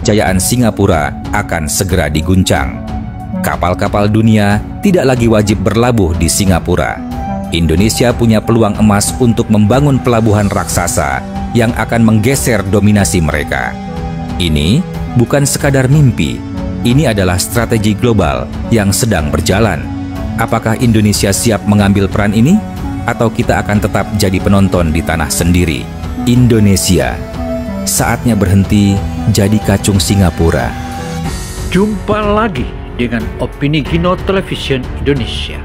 kejayaan Singapura akan segera diguncang. Kapal-kapal dunia tidak lagi wajib berlabuh di Singapura. Indonesia punya peluang emas untuk membangun pelabuhan raksasa yang akan menggeser dominasi mereka. Ini bukan sekadar mimpi, ini adalah strategi global yang sedang berjalan. Apakah Indonesia siap mengambil peran ini? Atau kita akan tetap jadi penonton di tanah sendiri? Indonesia, saatnya berhenti jadi kacung Singapura. Jumpa lagi dengan Opini Gino Television Indonesia.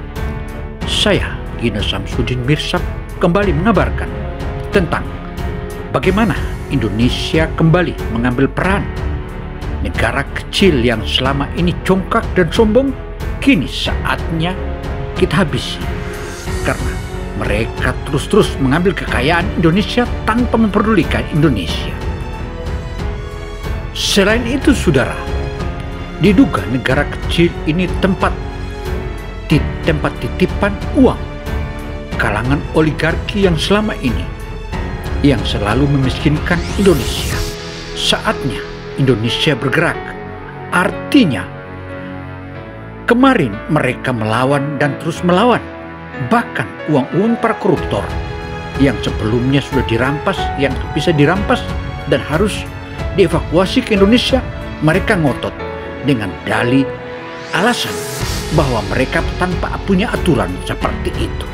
Saya, Gino Samsudin Mirsad, kembali mengabarkan tentang bagaimana Indonesia kembali mengambil peran. Negara kecil yang selama ini congkak dan sombong, kini saatnya kita habisi. Karena mereka terus-terus mengambil kekayaan Indonesia tanpa memperdulikan Indonesia. Selain itu, saudara, diduga negara kecil ini tempat titipan uang kalangan oligarki yang selama ini yang selalu memiskinkan Indonesia. Saatnya Indonesia bergerak. Artinya, kemarin mereka melawan dan terus melawan. Bahkan uang-uang para koruptor yang sebelumnya sudah dirampas, yang bisa dirampas dan harus dievakuasi ke Indonesia, mereka ngotot dengan dalih alasan bahwa mereka tanpa punya aturan seperti itu.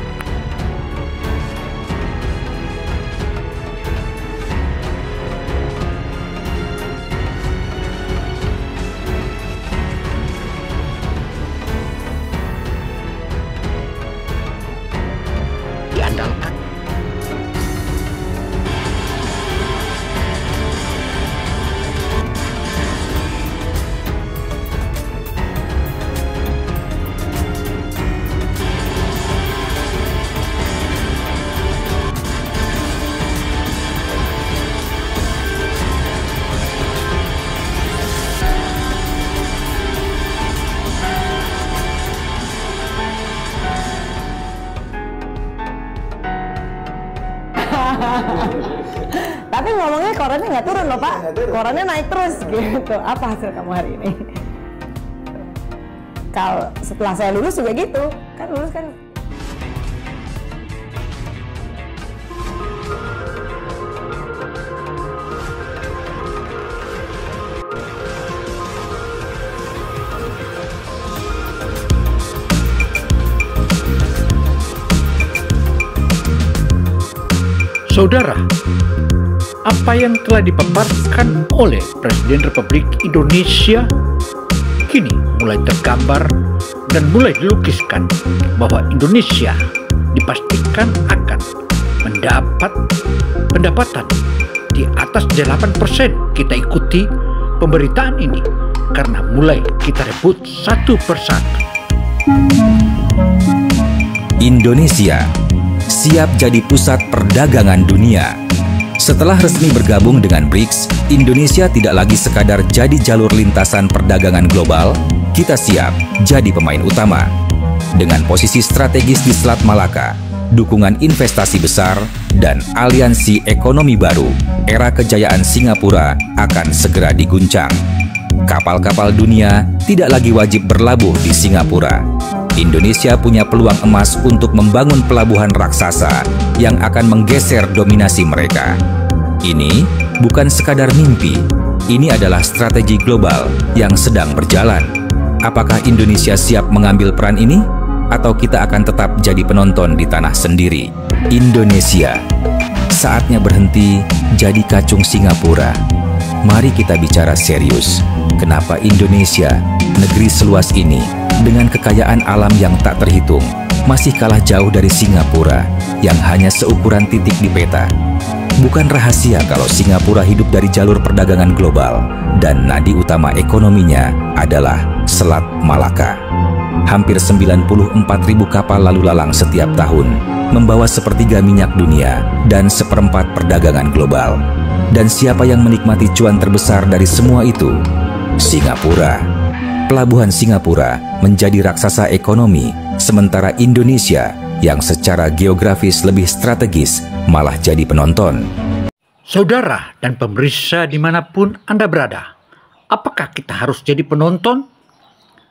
Diandalkan. Tapi ngomongnya korannya nggak turun loh Pak, korannya naik terus gitu. Apa hasil kamu hari ini? Kalau setelah saya lulus juga gitu, kan lulus kan. Saudara, apa yang telah dipaparkan oleh Presiden Republik Indonesia kini mulai tergambar dan mulai dilukiskan bahwa Indonesia dipastikan akan mendapat pendapatan di atas 8%. Kita ikuti pemberitaan ini karena mulai kita rebut satu persatu. Indonesia siap jadi pusat perdagangan dunia. Setelah resmi bergabung dengan BRICS, Indonesia tidak lagi sekadar jadi jalur lintasan perdagangan global, kita siap jadi pemain utama. Dengan posisi strategis di Selat Malaka, dukungan investasi besar, dan aliansi ekonomi baru, era kejayaan Singapura akan segera diguncang. Kapal-kapal dunia tidak lagi wajib berlabuh di Singapura. Indonesia punya peluang emas untuk membangun pelabuhan raksasa yang akan menggeser dominasi mereka. Ini bukan sekadar mimpi, ini adalah strategi global yang sedang berjalan. Apakah Indonesia siap mengambil peran ini? Atau kita akan tetap jadi penonton di tanah sendiri? Indonesia, saatnya berhenti jadi kacung Singapura. Mari kita bicara serius. Kenapa Indonesia, negeri seluas ini, dengan kekayaan alam yang tak terhitung, masih kalah jauh dari Singapura yang hanya seukuran titik di peta? Bukan rahasia kalau Singapura hidup dari jalur perdagangan global dan nadi utama ekonominya adalah Selat Malaka. Hampir 94.000 kapal lalu lalang setiap tahun, membawa sepertiga minyak dunia dan seperempat perdagangan global. Dan siapa yang menikmati cuan terbesar dari semua itu? Singapura. Pelabuhan Singapura menjadi raksasa ekonomi, sementara Indonesia yang secara geografis lebih strategis malah jadi penonton. Saudara dan pemirsa dimanapun Anda berada, Apakah kita harus jadi penonton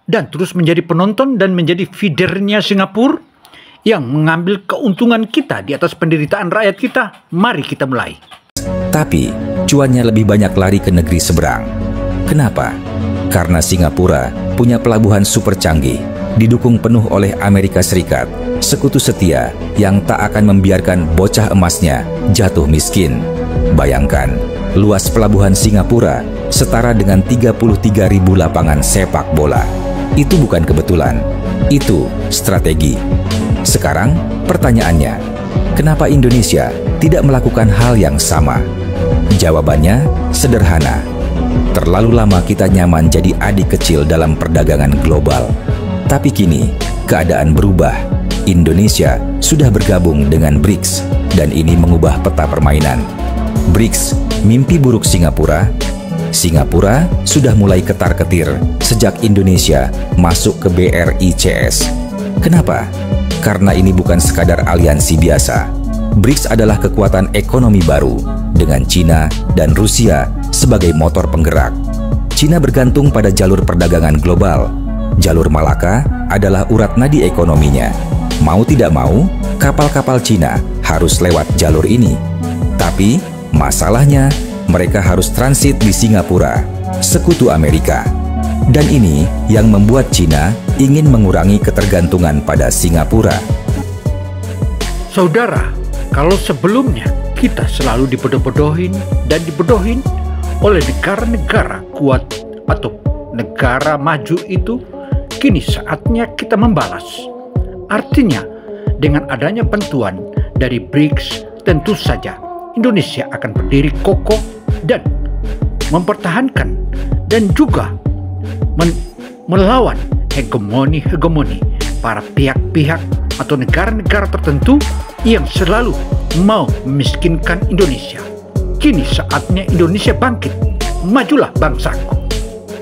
dan terus menjadi penonton dan menjadi feedernya Singapura yang mengambil keuntungan kita di atas penderitaan rakyat kita? Mari kita mulai. Tapi cuannya lebih banyak lari ke negeri seberang. Kenapa? Karena Singapura punya pelabuhan super canggih, didukung penuh oleh Amerika Serikat, sekutu setia yang tak akan membiarkan bocah emasnya jatuh miskin. Bayangkan, luas pelabuhan Singapura setara dengan 33.000 lapangan sepak bola. Itu bukan kebetulan, itu strategi. Sekarang pertanyaannya, kenapa Indonesia tidak melakukan hal yang sama? Jawabannya sederhana. Terlalu lama kita nyaman jadi adik kecil dalam perdagangan global. Tapi kini, keadaan berubah. Indonesia sudah bergabung dengan BRICS, dan ini mengubah peta permainan. BRICS, mimpi buruk Singapura. Singapura sudah mulai ketar-ketir sejak Indonesia masuk ke BRICS. Kenapa? Karena ini bukan sekadar aliansi biasa. BRICS adalah kekuatan ekonomi baru dengan China dan Rusia sebagai motor penggerak. China bergantung pada jalur perdagangan global. Jalur Malaka adalah urat nadi ekonominya. Mau tidak mau, kapal-kapal China harus lewat jalur ini. Tapi masalahnya, mereka harus transit di Singapura, sekutu Amerika. Dan ini yang membuat China ingin mengurangi ketergantungan pada Singapura. Saudara, kalau sebelumnya kita selalu dibodoh-bodohin dan dibodohin oleh negara-negara kuat atau negara maju itu, kini saatnya kita membalas. Artinya, dengan adanya bantuan dari BRICS, tentu saja Indonesia akan berdiri kokoh dan mempertahankan dan juga melawan hegemoni para pihak-pihak atau negara-negara tertentu yang selalu mau memiskinkan Indonesia. Kini saatnya Indonesia bangkit. Majulah bangsaku.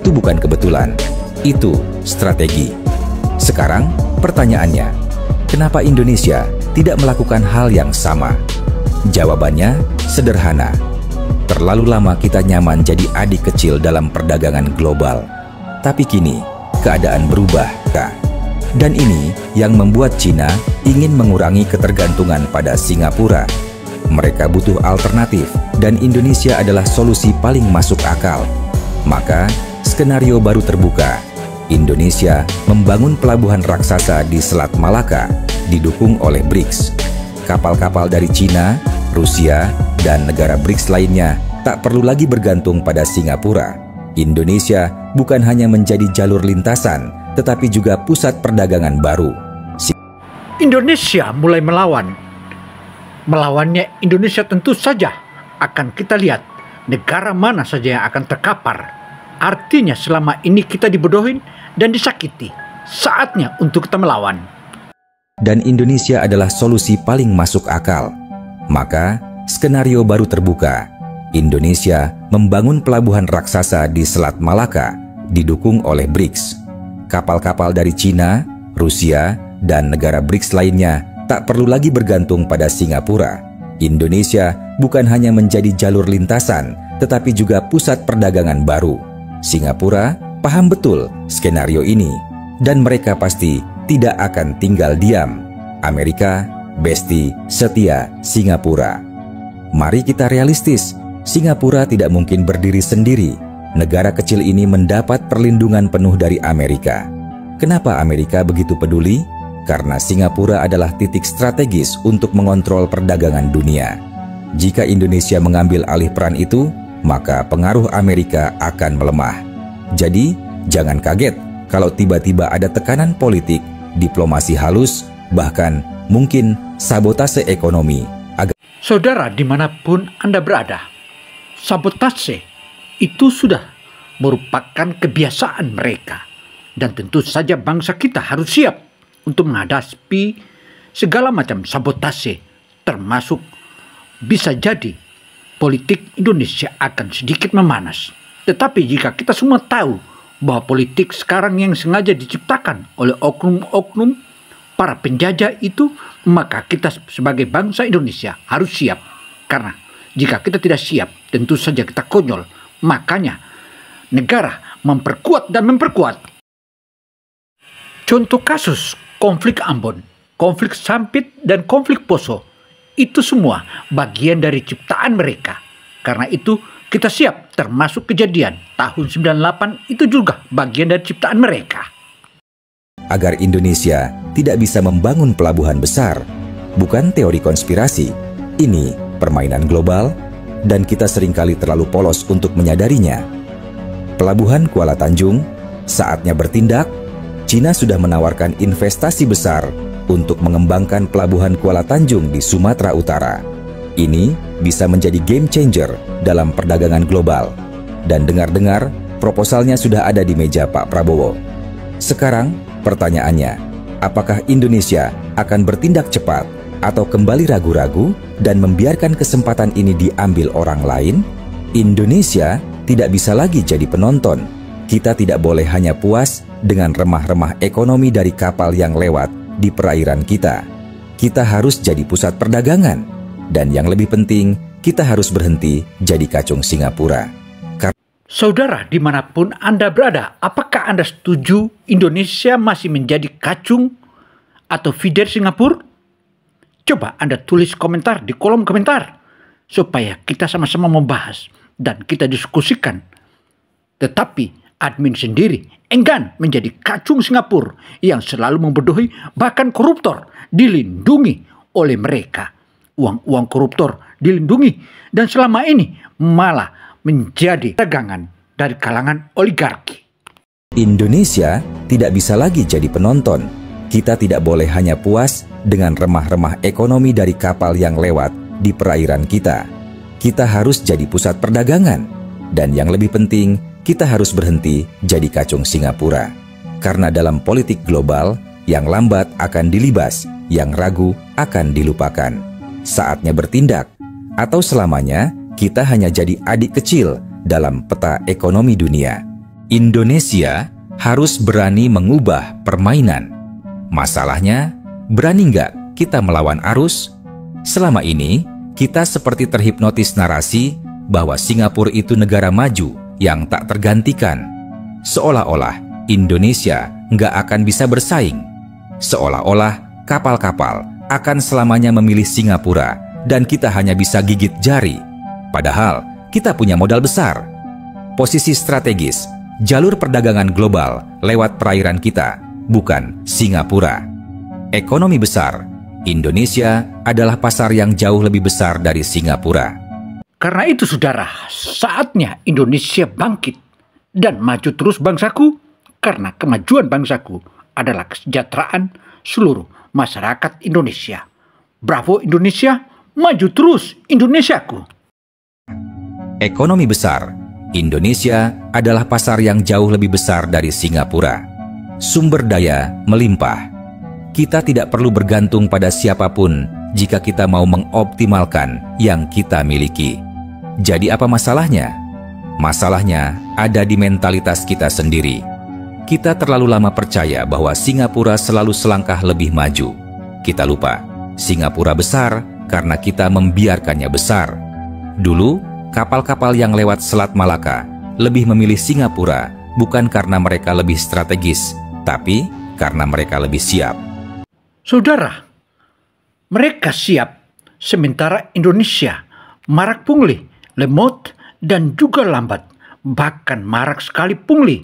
Itu bukan kebetulan, itu strategi. Sekarang pertanyaannya, kenapa Indonesia tidak melakukan hal yang sama? Jawabannya sederhana. Terlalu lama kita nyaman jadi adik kecil dalam perdagangan global. Tapi kini, keadaan berubah. Dan ini yang membuat China ingin mengurangi ketergantungan pada Singapura. Mereka butuh alternatif, dan Indonesia adalah solusi paling masuk akal. Maka, skenario baru terbuka. Indonesia membangun pelabuhan raksasa di Selat Malaka, didukung oleh BRICS. Kapal-kapal dari China, Rusia, dan negara BRICS lainnya tak perlu lagi bergantung pada Singapura. Indonesia bukan hanya menjadi jalur lintasan, tetapi juga pusat perdagangan baru. Indonesia mulai melawan. Melawannya Indonesia tentu saja akan kita lihat negara mana saja yang akan terkapar. Artinya selama ini kita dibodohin dan disakiti. Saatnya untuk kita melawan. Dan Indonesia adalah solusi paling masuk akal. Maka skenario baru terbuka. Indonesia membangun pelabuhan raksasa di Selat Malaka, didukung oleh BRICS. Kapal-kapal dari China, Rusia, dan negara BRICS lainnya tak perlu lagi bergantung pada Singapura. Indonesia bukan hanya menjadi jalur lintasan, tetapi juga pusat perdagangan baru. Singapura paham betul skenario ini, dan mereka pasti tidak akan tinggal diam. Amerika, besti, setia, Singapura. Mari kita realistis, Singapura tidak mungkin berdiri sendiri. Negara kecil ini mendapat perlindungan penuh dari Amerika. Kenapa Amerika begitu peduli? Karena Singapura adalah titik strategis untuk mengontrol perdagangan dunia. Jika Indonesia mengambil alih peran itu, maka pengaruh Amerika akan melemah. Jadi, jangan kaget kalau tiba-tiba ada tekanan politik, diplomasi halus, bahkan mungkin sabotase ekonomi. Saudara, dimanapun Anda berada, sabotase itu sudah merupakan kebiasaan mereka. Dan tentu saja bangsa kita harus siap untuk menghadapi segala macam sabotase, termasuk bisa jadi politik Indonesia akan sedikit memanas. Tetapi jika kita semua tahu bahwa politik sekarang yang sengaja diciptakan oleh oknum-oknum para penjajah itu, maka kita sebagai bangsa Indonesia harus siap. Karena jika kita tidak siap, tentu saja kita konyol. Makanya negara memperkuat dan memperkuat. Contoh kasus konflik Ambon, konflik Sampit, dan konflik Poso, itu semua bagian dari ciptaan mereka. Karena itu kita siap, termasuk kejadian tahun 98 itu juga bagian dari ciptaan mereka. Agar Indonesia tidak bisa membangun pelabuhan besar, bukan teori konspirasi. Ini permainan global dan kita seringkali terlalu polos untuk menyadarinya. Pelabuhan Kuala Tanjung, saatnya bertindak. Cina sudah menawarkan investasi besar untuk mengembangkan pelabuhan Kuala Tanjung di Sumatera Utara. Ini bisa menjadi game changer dalam perdagangan global. Dan dengar-dengar proposalnya sudah ada di meja Pak Prabowo. Sekarang pertanyaannya, apakah Indonesia akan bertindak cepat atau kembali ragu-ragu dan membiarkan kesempatan ini diambil orang lain? Indonesia tidak bisa lagi jadi penonton. Kita tidak boleh hanya puas dengan remah-remah ekonomi dari kapal yang lewat di perairan kita. Kita harus jadi pusat perdagangan. Dan yang lebih penting, kita harus berhenti jadi kacung Singapura. Saudara, dimanapun Anda berada, apakah Anda setuju Indonesia masih menjadi kacung atau feeder Singapura? Coba Anda tulis komentar di kolom komentar, supaya kita sama-sama membahas dan kita diskusikan. Tetapi admin sendiri enggan menjadi kacung Singapura yang selalu membodohi, bahkan koruptor dilindungi oleh mereka. Uang-uang koruptor dilindungi dan selama ini malah menjadi dagangan dari kalangan oligarki. Indonesia tidak bisa lagi jadi penonton. Kita tidak boleh hanya puas dengan remah-remah ekonomi dari kapal yang lewat di perairan kita. Kita harus jadi pusat perdagangan. Dan yang lebih penting, kita harus berhenti jadi kacung Singapura. Karena dalam politik global, yang lambat akan dilibas, yang ragu akan dilupakan. Saatnya bertindak, atau selamanya kita hanya jadi adik kecil dalam peta ekonomi dunia. Indonesia harus berani mengubah permainan. Masalahnya, berani nggak kita melawan arus? Selama ini, kita seperti terhipnotis narasi bahwa Singapura itu negara maju yang tak tergantikan. Seolah-olah Indonesia nggak akan bisa bersaing. Seolah-olah kapal-kapal akan selamanya memilih Singapura dan kita hanya bisa gigit jari. Padahal kita punya modal besar. Posisi strategis, jalur perdagangan global lewat perairan kita, bukan Singapura. Ekonomi besar, Indonesia adalah pasar yang jauh lebih besar dari Singapura. Karena itu saudara, saatnya Indonesia bangkit dan maju terus bangsaku, karena kemajuan bangsaku adalah kesejahteraan seluruh masyarakat Indonesia. Bravo Indonesia, maju terus Indonesiaku. Ekonomi besar, Indonesia adalah pasar yang jauh lebih besar dari Singapura. Sumber daya melimpah. Kita tidak perlu bergantung pada siapapun jika kita mau mengoptimalkan yang kita miliki. Jadi apa masalahnya? Masalahnya ada di mentalitas kita sendiri. Kita terlalu lama percaya bahwa Singapura selalu selangkah lebih maju. Kita lupa, Singapura besar karena kita membiarkannya besar. Dulu, kapal-kapal yang lewat Selat Malaka lebih memilih Singapura bukan karena mereka lebih strategis, tapi karena mereka lebih siap. Saudara, mereka siap, sementara Indonesia marak pungli, lemot, dan juga lambat, bahkan marak sekali pungli.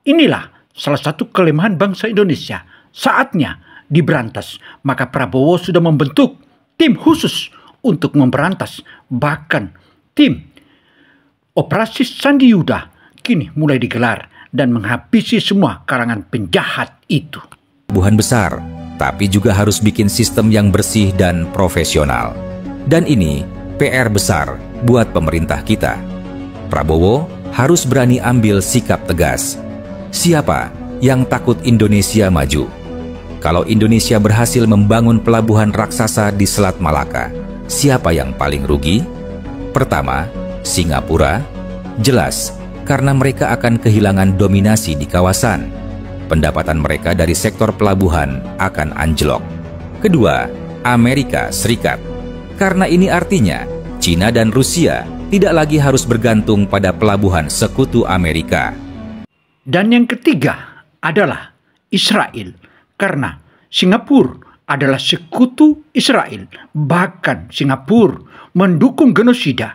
Inilah salah satu kelemahan bangsa Indonesia. Saatnya diberantas. Maka Prabowo sudah membentuk tim khusus untuk memberantas. Bahkan tim Operasi Sandi Yuda kini mulai digelar dan menghabisi semua karangan penjahat itu. Pelabuhan besar, tapi juga harus bikin sistem yang bersih dan profesional. Dan ini PR besar buat pemerintah kita. Prabowo harus berani ambil sikap tegas. Siapa yang takut Indonesia maju? Kalau Indonesia berhasil membangun pelabuhan raksasa di Selat Malaka, siapa yang paling rugi? Pertama, Singapura. Jelas, karena mereka akan kehilangan dominasi di kawasan. Pendapatan mereka dari sektor pelabuhan akan anjlok. Kedua, Amerika Serikat. Karena ini artinya Cina dan Rusia tidak lagi harus bergantung pada pelabuhan sekutu Amerika. Dan yang ketiga adalah Israel, karena Singapura adalah sekutu Israel. Bahkan Singapura mendukung genosida.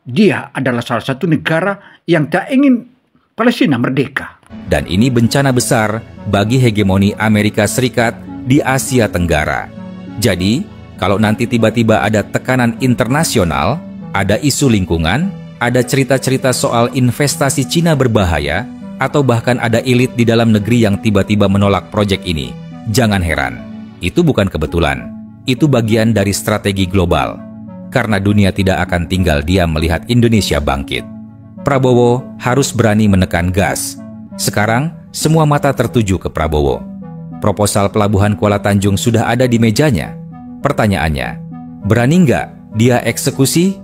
Dia adalah salah satu negara yang tak ingin Palestina merdeka. Dan ini bencana besar bagi hegemoni Amerika Serikat di Asia Tenggara. Jadi, kalau nanti tiba-tiba ada tekanan internasional, ada isu lingkungan, ada cerita-cerita soal investasi Cina berbahaya, atau bahkan ada elit di dalam negeri yang tiba-tiba menolak proyek ini, jangan heran. Itu bukan kebetulan. Itu bagian dari strategi global. Karena dunia tidak akan tinggal diam melihat Indonesia bangkit. Prabowo harus berani menekan gas. Sekarang, semua mata tertuju ke Prabowo. Proposal pelabuhan Kuala Tanjung sudah ada di mejanya. Pertanyaannya, berani nggak dia eksekusi?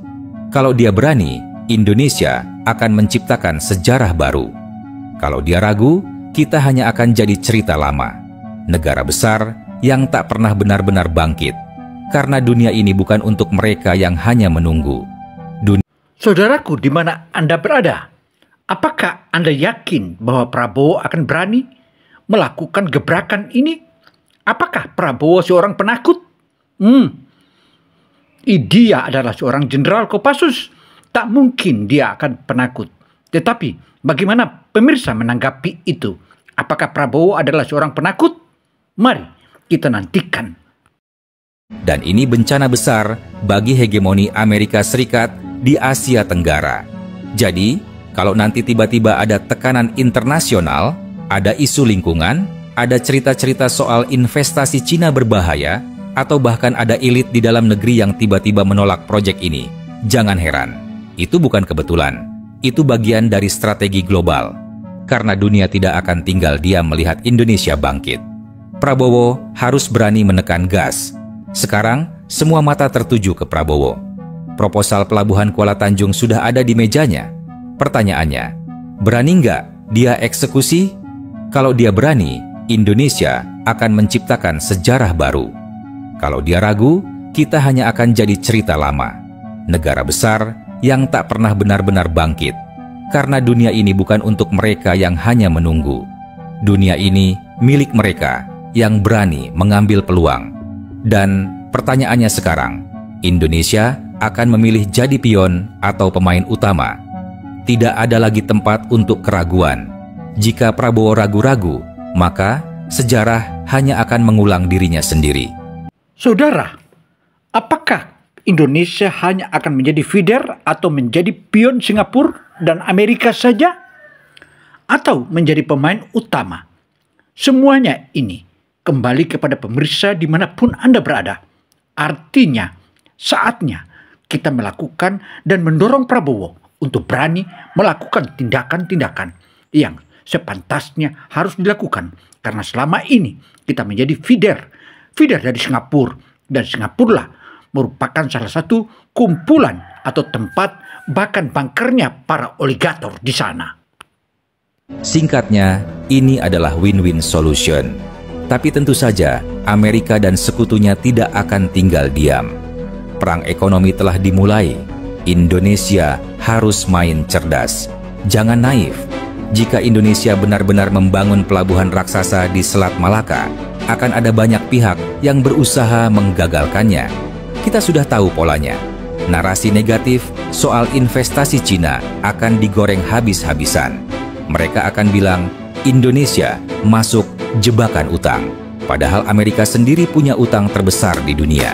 Kalau dia berani, Indonesia akan menciptakan sejarah baru. Kalau dia ragu, kita hanya akan jadi cerita lama. Negara besar yang tak pernah benar-benar bangkit. Karena dunia ini bukan untuk mereka yang hanya menunggu. Saudaraku, di mana Anda berada? Apakah Anda yakin bahwa Prabowo akan berani melakukan gebrakan ini? Apakah Prabowo seorang penakut? Dia adalah seorang jenderal Kopassus. Tak mungkin dia akan penakut. Tetapi bagaimana pemirsa menanggapi itu? Apakah Prabowo adalah seorang penakut? Mari kita nantikan. Dan ini bencana besar bagi hegemoni Amerika Serikat di Asia Tenggara. Jadi, kalau nanti tiba-tiba ada tekanan internasional, ada isu lingkungan, ada cerita-cerita soal investasi Cina berbahaya, atau bahkan ada elit di dalam negeri yang tiba-tiba menolak proyek ini, jangan heran. Itu bukan kebetulan. Itu bagian dari strategi global. Karena dunia tidak akan tinggal diam melihat Indonesia bangkit. Prabowo harus berani menekan gas. Sekarang, semua mata tertuju ke Prabowo. Proposal pelabuhan Kuala Tanjung sudah ada di mejanya. Pertanyaannya, berani nggak dia eksekusi? Kalau dia berani, Indonesia akan menciptakan sejarah baru. Kalau dia ragu, kita hanya akan jadi cerita lama. Negara besar yang tak pernah benar-benar bangkit. Karena dunia ini bukan untuk mereka yang hanya menunggu. Dunia ini milik mereka yang berani mengambil peluang. Dan pertanyaannya sekarang, Indonesia akan memilih jadi pion atau pemain utama. Tidak ada lagi tempat untuk keraguan. Jika Prabowo ragu-ragu, maka sejarah hanya akan mengulang dirinya sendiri. Saudara, apakah Indonesia hanya akan menjadi feeder atau menjadi pion Singapura dan Amerika saja? Atau menjadi pemain utama? Semuanya ini kembali kepada pemirsa dimanapun Anda berada. Artinya, saatnya kita melakukan dan mendorong Prabowo untuk berani melakukan tindakan-tindakan yang sepantasnya harus dilakukan. Karena selama ini kita menjadi feeder dari Singapura. Dan Singapura lah merupakan salah satu kumpulan atau tempat bahkan bangkernya para oligarker di sana. Singkatnya, ini adalah win-win solution. Tapi tentu saja, Amerika dan sekutunya tidak akan tinggal diam. Perang ekonomi telah dimulai. Indonesia harus main cerdas. Jangan naif. Jika Indonesia benar-benar membangun pelabuhan raksasa di Selat Malaka, akan ada banyak pihak yang berusaha menggagalkannya. Kita sudah tahu polanya. Narasi negatif soal investasi Cina akan digoreng habis-habisan. Mereka akan bilang, Indonesia masuk jebakan utang. Padahal Amerika sendiri punya utang terbesar di dunia.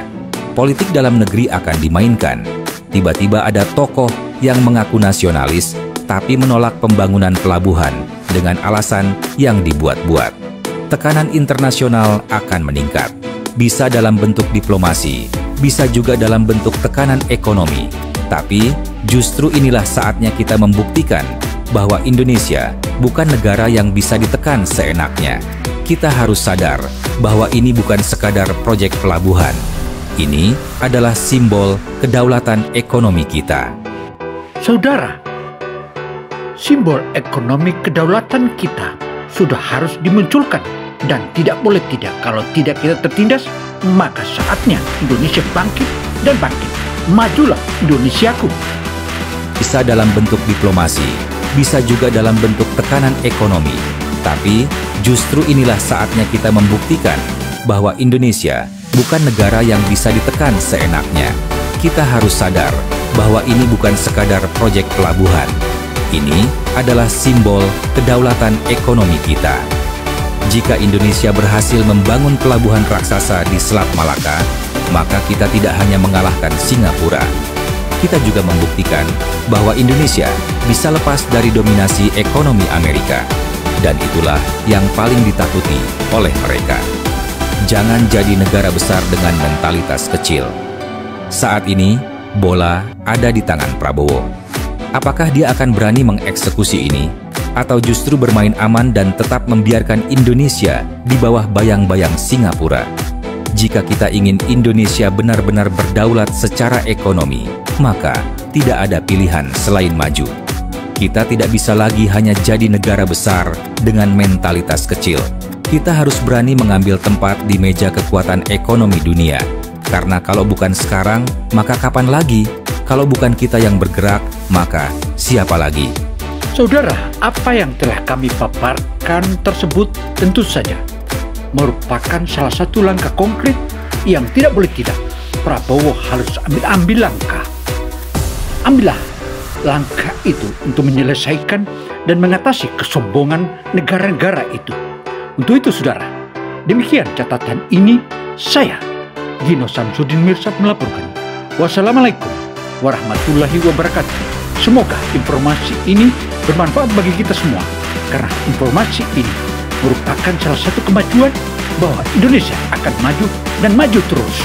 Politik dalam negeri akan dimainkan. Tiba-tiba ada tokoh yang mengaku nasionalis, tapi menolak pembangunan pelabuhan dengan alasan yang dibuat-buat. Tekanan internasional akan meningkat. Bisa dalam bentuk diplomasi, bisa juga dalam bentuk tekanan ekonomi. Tapi justru inilah saatnya kita membuktikan bahwa Indonesia bukan negara yang bisa ditekan seenaknya. Kita harus sadar bahwa ini bukan sekadar proyek pelabuhan. Ini adalah simbol kedaulatan ekonomi kita. Saudara, simbol ekonomi kedaulatan kita sudah harus dimunculkan. Dan tidak boleh tidak, kalau tidak kita tertindas, maka saatnya Indonesia bangkit dan bangkit. Majulah Indonesiaku. bisa dalam bentuk diplomasi, bisa juga dalam bentuk tekanan ekonomi. Tapi justru inilah saatnya kita membuktikan bahwa Indonesia bukan negara yang bisa ditekan seenaknya. Kita harus sadar bahwa ini bukan sekadar proyek pelabuhan. Ini adalah simbol kedaulatan ekonomi kita. Jika Indonesia berhasil membangun pelabuhan raksasa di Selat Malaka, maka kita tidak hanya mengalahkan Singapura. Kita juga membuktikan bahwa Indonesia bisa lepas dari dominasi ekonomi Amerika. Dan itulah yang paling ditakuti oleh mereka. Jangan jadi negara besar dengan mentalitas kecil. Saat ini, bola ada di tangan Prabowo. Apakah dia akan berani mengeksekusi ini? Atau justru bermain aman dan tetap membiarkan Indonesia di bawah bayang-bayang Singapura? Jika kita ingin Indonesia benar-benar berdaulat secara ekonomi, maka tidak ada pilihan selain maju. Kita tidak bisa lagi hanya jadi negara besar dengan mentalitas kecil. Kita harus berani mengambil tempat di meja kekuatan ekonomi dunia. Karena kalau bukan sekarang, maka kapan lagi? Kalau bukan kita yang bergerak, maka siapa lagi? Saudara, apa yang telah kami paparkan tersebut tentu saja merupakan salah satu langkah konkret yang tidak boleh tidak. Prabowo harus ambil langkah. Ambillah langkah itu untuk menyelesaikan dan mengatasi kesombongan negara-negara itu. Untuk itu, saudara, demikian catatan ini saya, Gino Samsudin Mirsad melaporkan. Wassalamualaikum warahmatullahi wabarakatuh. Semoga informasi ini bermanfaat bagi kita semua, karena informasi ini merupakan salah satu kemajuan bahwa Indonesia akan maju dan maju terus.